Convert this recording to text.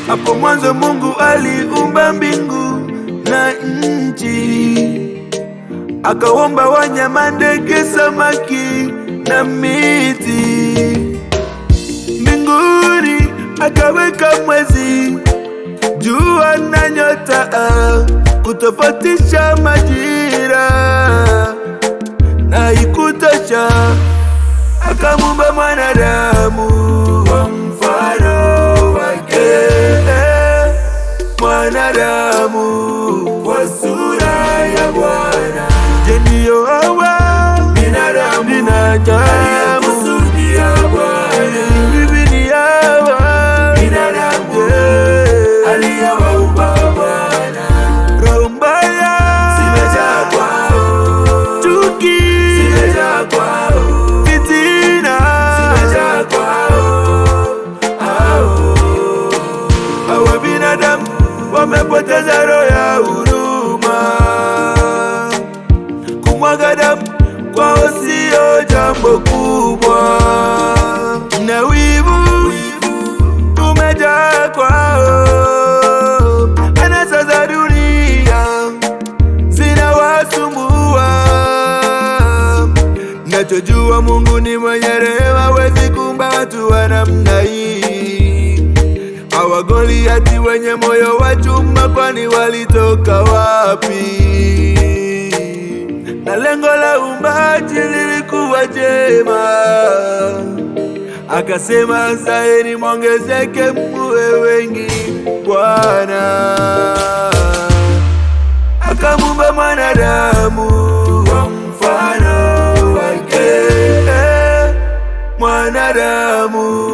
Hapo mwanzo Mungu aliumba mbingu na nchi, akaumba wanyama, ndege, samaki na miti. Mbinguni akaweka mwezi, jua na nyota, kutofautisha majira, na ikutosha. Akamuumba mwanadamu kwa mfano wake, mwanadamu kwa sura ya Bwana. Je, ndiyo hawa binadamu aliyekusudia Bwana? Hivi ni hawa binadamu aliyewaumba Bwana? Roho mbaya zimejaa kwao, chuki zimejaa kwao, fitina zimejaa kwao. Hawa binadamu wamepoteza roho ya huruma, kumwaga damu kwao sio jambo kubwa, na wivu umejaa kwao. Anasa za dunia zinawasumbua. Nachojua Mungu ni mwenye rehema, hawezi kuumba watu wa namna hii. Hawa Goliathi wenye moyo wa chuma, kwani walitoka wapi? Na lengo la uumbaji lilikuwa jema. Akasema, zaeni mwongezeke, muwe wengi Bwana. Akamuumba mwanadamu kwa mfano wake, mwanadamu